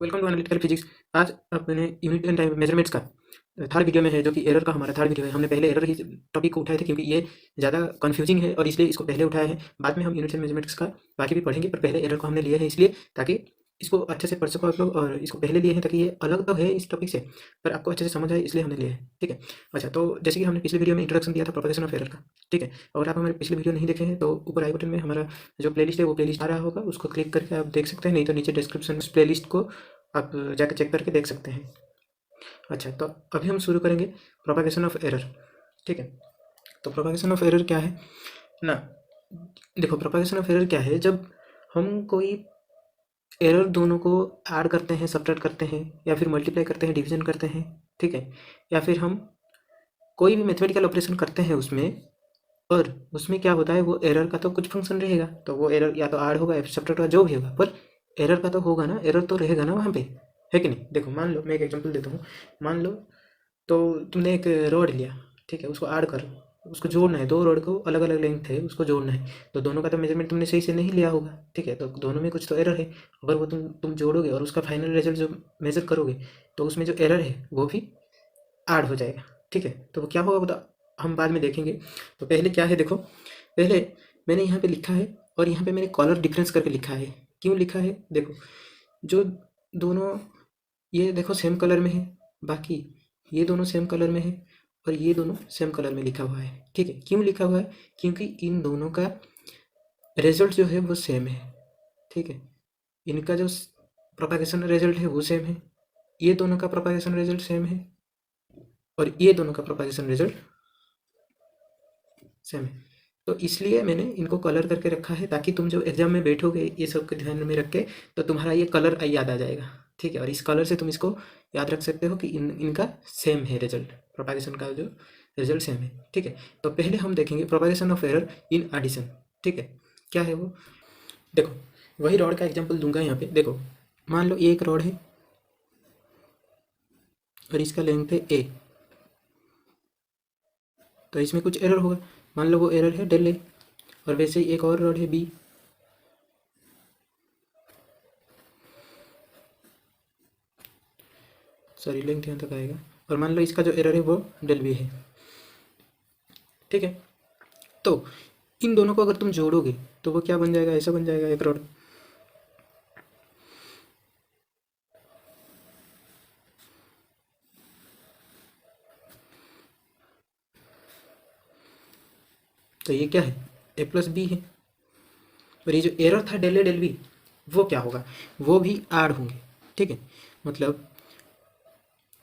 Welcome to analytical physics. आज अपने unit and time measurements का थर्ड वीडियो में है, जो कि एरर का हमारा थर्ड वीडियो है। हमने पहले एरर ही टॉपिक को उठाए थे क्योंकि ये ज़्यादा कंफ्यूजिंग है और इसलिए इसको पहले उठाया है। बाद में हम यूनिट एंड मेजरमेंट्स का बाकी भी पढ़ेंगे, पर पहले एरर को हमने लिया है इसलिए ताकि इसको अच्छे से पढ़ सको आप लोग। और इसको पहले लिए हैं ताकि ये अलग तो है इस टॉपिक से, पर आपको अच्छे से समझ आए, इसलिए हमने लिया है। ठीक है। अच्छा, तो जैसे कि हमने पिछले वीडियो में इंट्रोडक्शन दिया था प्रोपगेशन ऑफ एरर का। ठीक है। अगर आप हमारे पिछले वीडियो नहीं देखे हैं तो ऊपर आई बटन में हमारा जो प्लेलिस्ट है वो प्लेलिस्ट आ रहा होगा, उसको क्लिक करके आप देख सकते हैं, नहीं तो नीचे डिस्क्रिप्शन में उस प्लेलिस्ट को आप जाकर चेक करके देख सकते हैं। अच्छा, तो अभी हम शुरू करेंगे प्रोपगेशन ऑफ एरर। ठीक है। तो प्रोपगेशन ऑफ एरर क्या है ना, देखो प्रोपगेशन ऑफ एरर क्या है। जब हम कोई एरर दोनों को ऐड करते हैं, सब्ट्रैक्ट करते हैं, या फिर मल्टीप्लाई करते हैं, डिवीजन करते हैं, ठीक है, या फिर हम कोई भी मैथमेटिकल ऑपरेशन करते हैं उसमें, और उसमें क्या होता है, वो एरर का तो कुछ फंक्शन रहेगा, तो वो एरर या तो ऐड होगा या फिर सब्ट्रैक्ट होगा, जो भी होगा, पर एरर का तो होगा ना, एरर तो रहेगा ना वहाँ पे, है कि नहीं। देखो मान लो मैं एक एग्जांपल देता हूँ। मान लो तो तुमने एक रॉड लिया, ठीक है, उसको ऐड करो, उसको जोड़ना है, दो रॉड को अलग अलग लेंथ है, उसको जोड़ना है, तो दोनों का तो मेजरमेंट तुमने सही से नहीं लिया होगा। ठीक है, तो दोनों में कुछ तो एरर है। अगर वो तुम जोड़ोगे और उसका फाइनल रिजल्ट जो मेजर करोगे, तो उसमें जो एरर है वो भी ऐड हो जाएगा। ठीक है, तो वो क्या होगा वो तो हम बाद में देखेंगे। तो पहले क्या है देखो, पहले मैंने यहाँ पे लिखा है, और यहाँ पे मैंने कलर डिफरेंस करके लिखा है। क्यों लिखा है देखो, जो दोनों ये देखो सेम कलर में है, बाकी ये दोनों सेम कलर में है, और ये दोनों सेम कलर में लिखा हुआ है। ठीक है, क्यों लिखा हुआ है, क्योंकि इन दोनों का रिजल्ट जो है वो सेम है। ठीक है, इनका जो प्रोपागेशन रिजल्ट है वो सेम है, ये दोनों का प्रोपागेशन रिजल्ट सेम है, और ये दोनों का प्रोपागेशन रिजल्ट सेम है। तो इसलिए मैंने इनको कलर करके रखा है, ताकि तुम जो एग्जाम में बैठोगे ये सब के ध्यान में रख के, तो तुम्हारा ये कलर याद आ जाएगा। ठीक है, और इस कलर से तुम इसको याद रख सकते हो कि इनका सेम है रिजल्ट, प्रोपागेशन का जो रिजल्ट सेम है। ठीक है, तो पहले हम देखेंगे propagation of error in addition. ठीक है, क्या है वो, देखो वही रॉड का एग्जाम्पल दूंगा यहाँ पे। देखो मान लो ये एक रॉड है और इसका लेंथ है ए, तो इसमें कुछ एरर होगा। मान लो वो एरर है डेल ए, और वैसे ही एक और रॉड है बी, सॉरी लेंथ यहाँ तक आएगा, और मान लो इसका जो एरर है वो डेल बी है। ठीक है, तो इन दोनों को अगर तुम जोड़ोगे तो वो क्या बन जाएगा, ऐसा बन जाएगा एक रॉड। तो ये क्या है, ए प्लस बी है, और ये जो एरर था डेल ए डेल बी, वो क्या होगा, वो भी ऐड होंगे। ठीक है, मतलब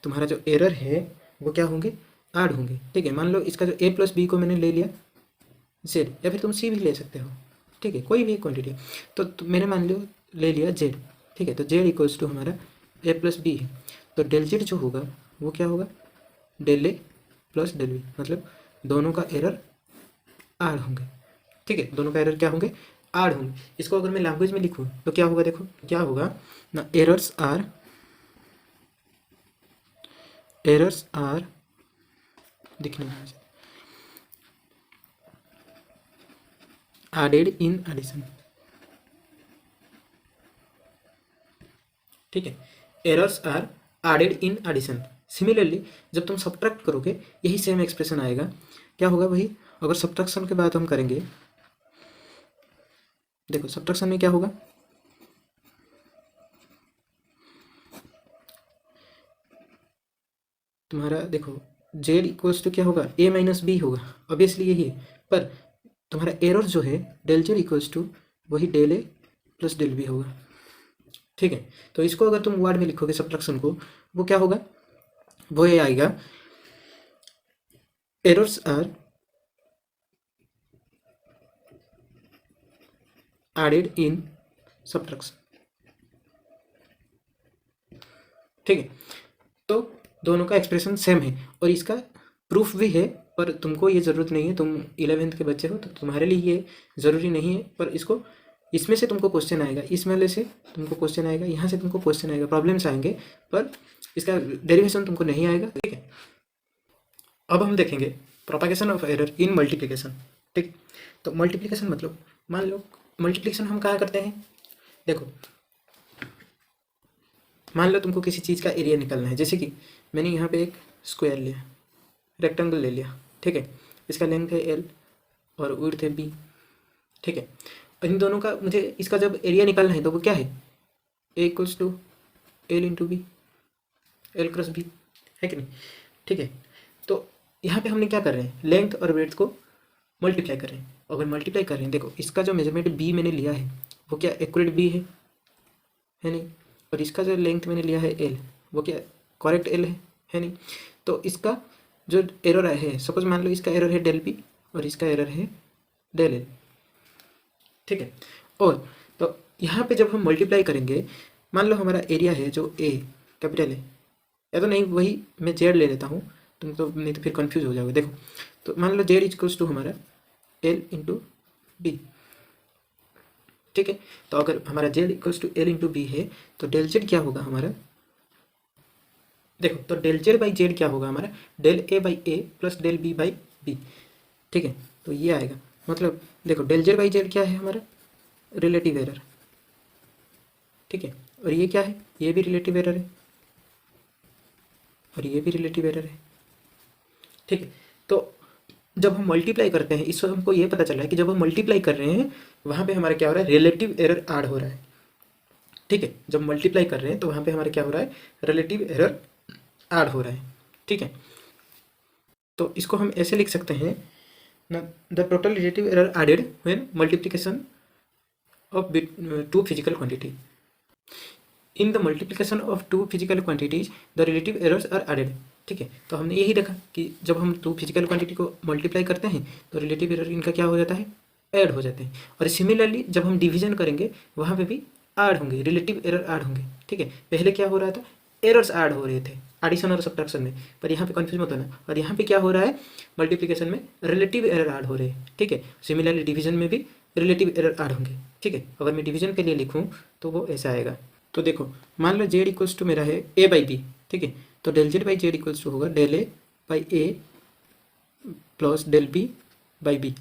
तुम्हारा जो एरर है वो क्या होंगे, ऐड होंगे। ठीक है, मान लो इसका जो ए प्लस बी को मैंने ले लिया जेड, या फिर तुम सी भी ले सकते हो। ठीक है, कोई भी क्वांटिटी, तो मैंने मान लो ले लिया जेड। ठीक है, तो जेड इक्वल्स टू हमारा ए प्लस बी है, तो डेल जेड जो होगा वो क्या होगा, डेल ए प्लस डेल बी, मतलब दोनों का एरर ऐड होंगे। ठीक है, दोनों का एरर क्या होंगे, ऐड होंगे। इसको अगर मैं लैंग्वेज में लिखूँ तो क्या होगा, देखो क्या होगा ना, एरर्स आर दिखने में एडेड इन एडिशन। ठीक है, errors are added in addition. Similarly जब तुम सब्ट्रैक्ट करोगे यही सेम एक्सप्रेशन आएगा। क्या होगा वही, अगर सब्ट्रैक्शन की बात हम करेंगे, देखो सब्ट्रैक्शन में क्या होगा, तुम्हारा देखो जेड इक्वल्स टू क्या होगा, ए माइनस बी होगा, ऑब्वियसली यही है। पर तुम्हारा एरर जो है डेल जेड इक्वल्स टू वही del A plus del B होगा। ठीक है, तो इसको अगर तुम वर्ड में लिखोगे सब्ट्रैक्शन को, वो क्या होगा, वो ये आएगा, errors are added in subtraction. ठीक है, तो दोनों का एक्सप्रेशन सेम है, और इसका प्रूफ भी है, पर तुमको ये ज़रूरत नहीं है, तुम 11th के बच्चे हो तो तुम्हारे लिए ये ज़रूरी नहीं है। पर इसको इसमें से तुमको क्वेश्चन आएगा, इस वाले से तुमको क्वेश्चन आएगा, यहाँ से तुमको क्वेश्चन आएगा, प्रॉब्लम्स आएंगे, पर इसका डेरिवेशन तुमको नहीं आएगा। ठीक है, अब हम देखेंगे propagation of error in multiplication. ठीक, तो मल्टीप्लिकेशन मतलब मान लो मल्टीप्लिकेशन हम कहाँ करते हैं, देखो मान लो तुमको किसी चीज़ का एरिया निकालना है, जैसे कि मैंने यहाँ पे एक स्क्वायर लिया, रेक्टेंगल ले लिया, ठीक है। इसका लेंथ है एल और विड्थ है बी, ठीक है। इन दोनों का मुझे इसका जब एरिया निकालना है तो वो क्या है, A equals to L into B, L cross B, है कि नहीं, ठीक है। तो यहाँ पे हमने क्या कर रहे हैं, लेंथ और विड्थ को मल्टीप्लाई कर रहे हैं। अगर मल्टीप्लाई कर रहे हैं, देखो इसका जो मेजरमेंट बी मैंने लिया है वो क्या एक्यूरेट बी है नहीं, और इसका जो लेंथ मैंने लिया है एल वो क्या करेक्ट एल है नहीं। तो इसका जो एरर है, सपोज मान लो इसका एरर है डेल बी और इसका एरर है डेल एल, ठीक है। और तो यहाँ पे जब हम मल्टीप्लाई करेंगे, मान लो हमारा एरिया है जो ए कैपिटल है, या तो नहीं वही मैं जेड ले लेता हूँ, तुम तो नहीं तो फिर कंफ्यूज हो जाओगे। देखो तो मान लो जेड इक्वल्स टू हमारा एल इंटू बी, ठीक है। तो अगर हमारा Z equals to L into B है तो डेल जेड क्या होगा हमारा, देखो तो डेल जेड बाई जेड क्या होगा हमारा, del A by A plus del B by B, ठीक है। तो ये आएगा, मतलब देखो डेल जेड बाई जेड क्या है हमारा, रिलेटिव एरर, ठीक है। और ये क्या है, ये भी रिलेटिव एरर है और ये भी रिलेटिव एरर है, ठीक है। तो जब हम मल्टीप्लाई करते हैं, इससे हमको ये पता चला है कि जब हम मल्टीप्लाई कर रहे हैं वहाँ पे हमारा क्या हो रहा है, रिलेटिव एरर ऐड हो रहा है, ठीक है। जब मल्टीप्लाई कर रहे हैं तो वहाँ पे हमारा क्या हो रहा है, रिलेटिव एरर ऐड हो रहा है, ठीक है। तो इसको हम ऐसे लिख सकते हैं ना, the total relative error added when multiplication of two physical quantity, in the multiplication of two physical quantities the relative errors are added, ठीक है। तो हमने यही देखा कि जब हम टू फिजिकल क्वांटिटी को मल्टीप्लाई करते हैं तो रिलेटिव एरर इनका क्या हो जाता है, ऐड हो जाते हैं। और सिमिलरली जब हम डिवीजन करेंगे वहाँ पे भी ऐड होंगे, रिलेटिव एरर ऐड होंगे, ठीक है। पहले क्या हो रहा था, एरर्स ऐड हो रहे थे एडिशन और सब्ट्रैक्शन में, पर यहाँ पे कंफ्यूज मत होना। और यहाँ पे क्या हो रहा है, मल्टीप्लिकेशन में रिलेटिव एरर ऐड हो रहे हैं, ठीक है। सिमिलरली डिवीजन में भी रिलेटिव एरर ऐड होंगे, ठीक है। अगर मैं डिवीजन के लिए लिखूँ तो वो ऐसा आएगा। तो देखो मान लो जेड इक्वल्स टू मेरा है ए बाई बी, ठीक है। तो del Z by Z equals to होगा del A by A plus del B by B,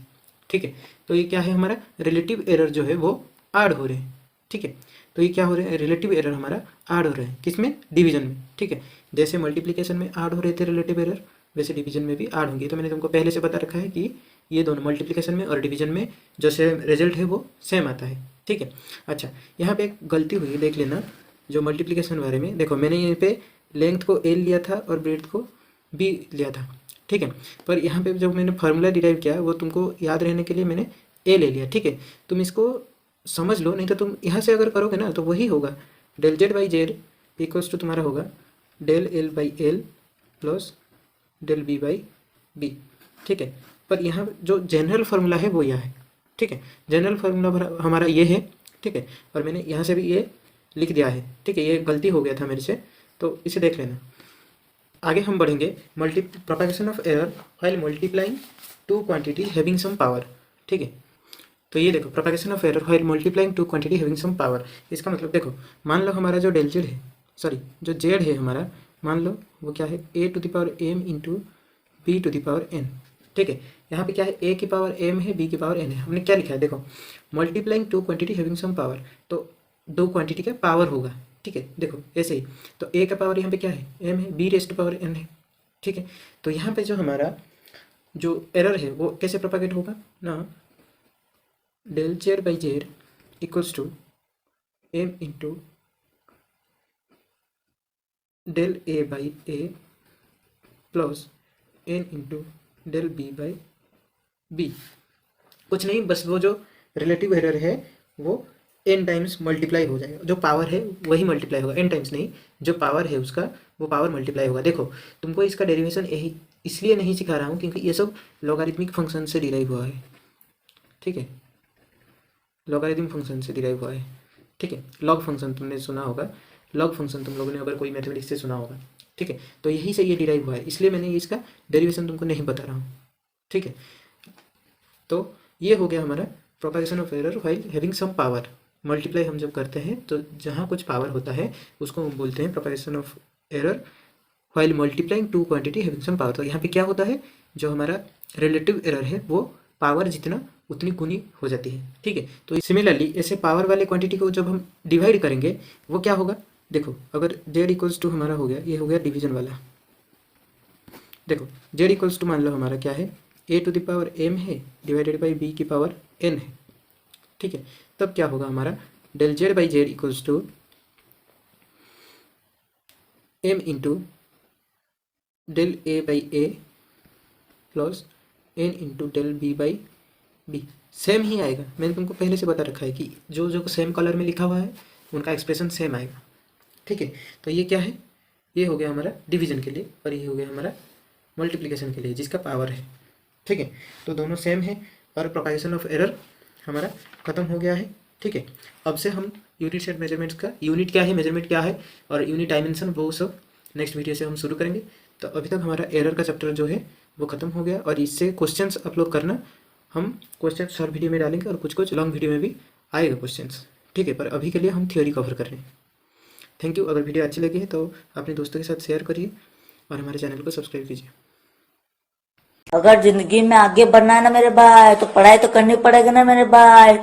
ठीक है। तो ये क्या है हमारा, रिलेटिव एरर जो है वो ऐड हो रहे हैं, ठीक है। तो ये क्या हो रहा है, रिलेटिव एरर हमारा ऐड हो रहा है, किसमें, डिवीजन में, ठीक है। जैसे मल्टीप्लिकेशन में ऐड हो रहे थे रिलेटिव एरर, वैसे डिवीजन में भी ऐड होंगे। तो मैंने तुमको पहले से बता रखा है कि ये दोनों मल्टीप्लिकेशन में और डिवीजन में जो सेम रिजल्ट है वो सेम आता है, ठीक है। अच्छा यहाँ पे एक गलती हुई, देख लेना, जो मल्टीप्लिकेशन बारे में देखो, मैंने यहाँ पे लेंथ को एल लिया था और ब्रेड्थ को बी लिया था, ठीक है। पर यहाँ पे जब मैंने फार्मूला डिराइव किया वो तुमको याद रहने के लिए मैंने ए ले लिया, ठीक है। तुम इसको समझ लो, नहीं तो तुम यहाँ से अगर करोगे ना तो वही होगा, del Z by Z equals to तुम्हारा होगा del L by L plus del B by B, ठीक है। पर यहाँ जो जनरल फार्मूला है वो यह है, ठीक है। जनरल फार्मूला हमारा ये है, ठीक है। और मैंने यहाँ से भी ये लिख दिया है, ठीक है। ये गलती हो गया था मेरे से, तो इसे देख लेना। आगे हम बढ़ेंगे, propagation of error while multiplying two quantity having some power, ठीक है। तो ये देखो propagation of error while multiplying two quantity having some power, इसका मतलब देखो, मान लो हमारा जो डेल जेड है, सॉरी जो जेड है हमारा, मान लो वो क्या है, A to the power M into B to the power N, ठीक है। यहाँ पे क्या है, ए की पावर एम है, बी की पावर एन है। हमने क्या लिखा है, देखो multiplying two quantity having some power, तो दो क्वांटिटी का पावर होगा, ठीक है। देखो ऐसे ही, तो ए का पावर यहाँ पे क्या है, एम है, बी रेस्ट पावर एन है, ठीक है। तो यहाँ पे जो हमारा जो एरर है वो कैसे प्रोपागेट होगा ना, del Z by Z equals to M into del A by A plus N into del B by B. कुछ नहीं, बस वो जो रिलेटिव एरर है वो एन टाइम्स मल्टीप्लाई हो जाएगा, जो पावर है वही मल्टीप्लाई होगा, एन टाइम्स नहीं, जो पावर है उसका वो पावर मल्टीप्लाई होगा। देखो तुमको इसका डेरिवेशन यही इसलिए नहीं सिखा रहा हूँ क्योंकि ये सब लॉगरिथमिक फंक्शन से डिराइव हुआ है, ठीक है। लॉगरिथम फंक्शन से डिराइव हुआ है, ठीक है। लॉग फंक्शन तुमने सुना होगा, लॉग फंक्शन तुम लोगों ने अगर कोई मैथमेटिक्स से सुना होगा, ठीक है। तो यही से ये डिराइव हुआ है, इसलिए मैंने इसका डेरिवेशन तुमको नहीं बता रहा हूँ, ठीक है। तो ये हो गया हमारा propagation of error while having some power. Multiply हम जब करते हैं तो जहाँ कुछ पावर होता है उसको हम बोलते हैं propagation of error while multiplying two quantity having some power. तो यहाँ पे क्या होता है, जो हमारा रिलेटिव एरर है वो पावर जितना उतनी गुनी हो जाती है, ठीक है। तो सिमिलरली ऐसे पावर वाले क्वांटिटी को जब हम डिवाइड करेंगे वो क्या होगा, देखो अगर जेड इक्वल्स टू हमारा हो गया, ये हो गया डिवीजन वाला। देखो जेड इक्वल्स टू मान लो हमारा क्या है, A to the power M है डिवाइडेड बाई बी की पावर एन है, ठीक है। तब क्या होगा हमारा, del Z by Z equals to M into del A by A plus N into del B by B. Same ही आएगा, मैंने तुमको पहले से बता रखा है कि जो जो सेम कलर में लिखा हुआ है उनका एक्सप्रेशन सेम आएगा, ठीक है। तो ये क्या है, ये हो गया हमारा डिवीजन के लिए और ये हो गया हमारा मल्टीप्लिकेशन के लिए जिसका पावर है, ठीक है। तो दोनों सेम है और प्रोपागेशन ऑफ एरर हमारा खत्म हो गया है, ठीक है। अब से हम यूनिट सेट मेजरमेंट्स का यूनिट क्या है, मेजरमेंट क्या है और यूनिट डायमेंशन वो सब नेक्स्ट वीडियो से हम शुरू करेंगे। तो अभी तक हमारा एरर का चैप्टर जो है वो खत्म हो गया और इससे क्वेश्चंस अपलोड करना, हम क्वेश्चन शॉर्ट वीडियो में डालेंगे और कुछ कुछ लॉन्ग वीडियो में भी आएगा क्वेश्चंस, ठीक है। पर अभी के लिए हम थ्योरी कवर कर रहे हैं। Thank you. अगर वीडियो अच्छी लगी है तो अपने दोस्तों के साथ शेयर करिए और हमारे चैनल को सब्सक्राइब कीजिए। अगर जिंदगी में आगे बढ़ना है ना मेरे भाई, तो पढ़ाई तो करनी पड़ेगी ना मेरे भाई।